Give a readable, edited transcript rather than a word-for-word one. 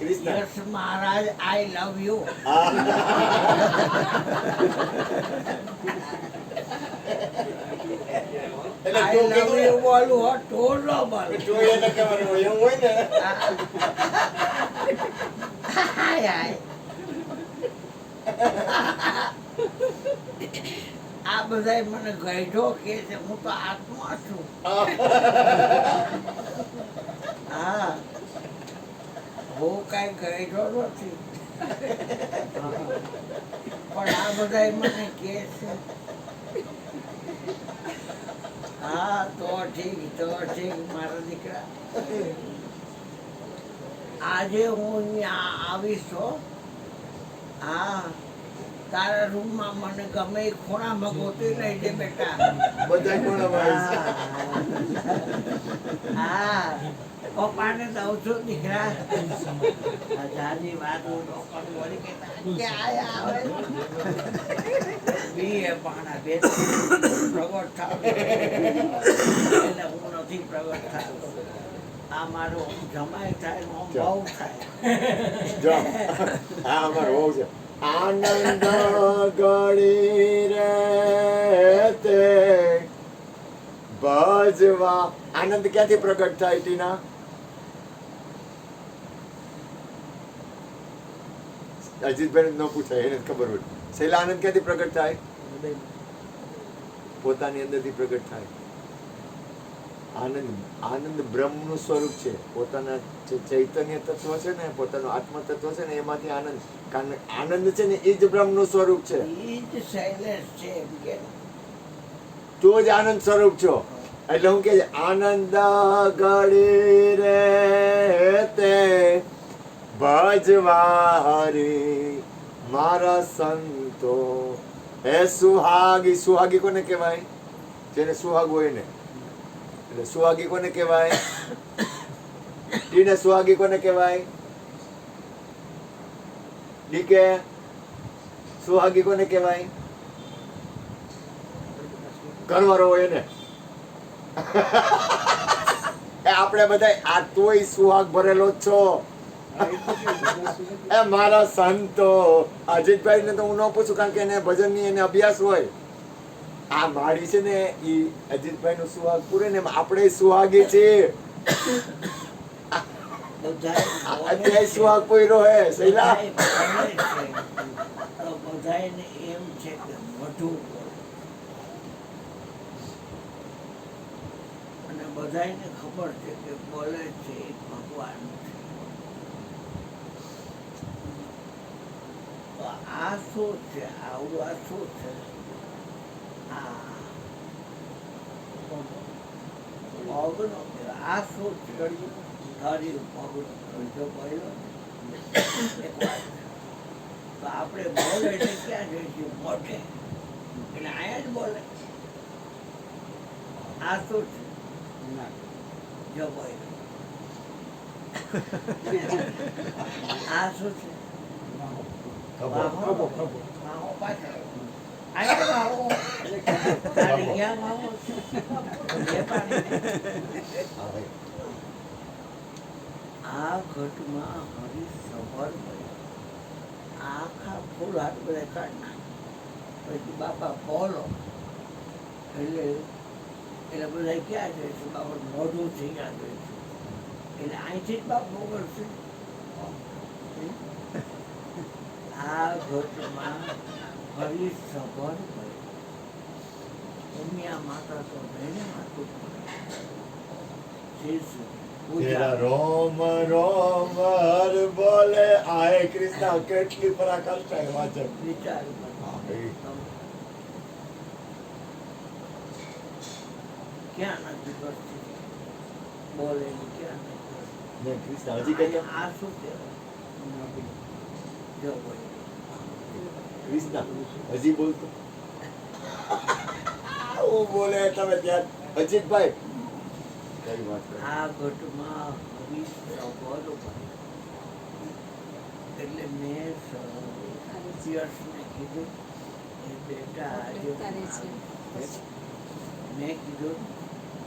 Yes Maharaj, I love you. I love you બોલું હો, ટોળ નો બોલું. હાય હાય. આ બધા મને ગઈઢો કે છે, હું તો આત્મા છું. હા, હું કઈ ગઈઢો નથી. પણ આ બધા મને કે છે. હા, તો ઠીક મારા દીકરા. આજે હું અહીંયા આવીશ હો. હા, તારા રૂમમાં મને ગમે એ ખૂણામાં ગોતી લઈ દે બેટા. બધા ખૂણામાં. હા, પપ્પાને દઉં છું દીકરા. દાદી વાત હું ડોક્ટર બોલી કે ક્યાં આવે બી પાણા બે પ્રગટ થાવ એટલે હું નથી પ્રગટ થતો. આ મારો જમાય થાય ને આમ બહુ થાય. હા, અમારો બહુ છે. આનંદ ગળી રે તે ભજવા. આનંદ ક્યાંથી પ્રગટ થાય ટીના? અજીતભાઈ ન પૂછાય, એને ખબર હોય. શૈલા, આનંદ ક્યાંથી પ્રગટ થાય? પોતાની અંદરથી પ્રગટ થાય. આનંદ બ્રહ્મનું સ્વરૂપ છે. પોતાના જે ચૈતન્ય તત્વ છે ને, પોતાનું આત્મ તત્વ છે ને, એમાંથી આનંદ છે ને, એ જ બ્રહ્મનું સ્વરૂપ છે. તો જ આનંદ સ્વરૂપ છો. એટલે હું કે આનંદ ગળી રે તે ભજવા હરી મારા સંતો. હે સુહાગી. સુહાગી કોને કહેવાય? જેને સુહાગ હોય ને. એટલે સુહાગી કોને કહેવાય? ટીને સુહાગી કોને કહેવાય? ડીકે સુહાગી કોને કહેવાય? ઘરવાળો હોય એને. આપણે બધા આ તોય સુહાગ ભરેલો જ છો. એ મારા સંતો. અજીતભાઈ ને તો હું ન પૂછું, કારણ કે એને ભજન ની એને અભ્યાસ હોય. આ મારી છે ને, ઈ અજીતભાઈ નું સુહાગ પૂરે ને, આપણે સુહાગી છીએ. અત્યારે સુહાગ પૂર્યો હે શૈલા. બધાને એમ છે કે વધુ અને બધાને ખબર છે કે બોલે છે ભગવાન છે. તો આ શું છે? આવું આ શું છે? આ શું છે? તારી પગનો જો બોલ્યો એક વાત. તો આપણે બોલે એટલે ક્યાં જઈશું? મોઢે. એટલે અહીંયા જ બોલે. આ શું છે? જો બોલ્યો. આ શું છે? પાછળ. આ ઘટમાં હરી સવાર આખા ફૂલ હાથ બધા કાઢ નાખે. પછી બાપા બોલો એટલે બધા ક્યાં જાય છે? બાપા મોઢું થઈ ગયા જાય છે. એટલે અહીંથી જ બાપ મોકલશે. આ ઘટમાં હરી સભર ઉમિયા માતા તો બહેને માતું તેરા રોમ રોમ હર બોલે આય કૃષ્ણ. કેટલી પરાકાષ્ઠા એ વાંચે. વિચાર ક્યાં નથી કરતી બોલે ક્યાં નથી. કૃષ્ણ હજી કઈ આ શું કહેવાય? જો બોલે કૃષ્ણ હજી બોલતો. આવું બોલે તમે ત્યાં અજીતભાઈ. કઈ વાત કરે? આ ઘટમાં હરીશ બોલો એટલે મેં યશને કીધું એ બેટા આજે મેં કીધું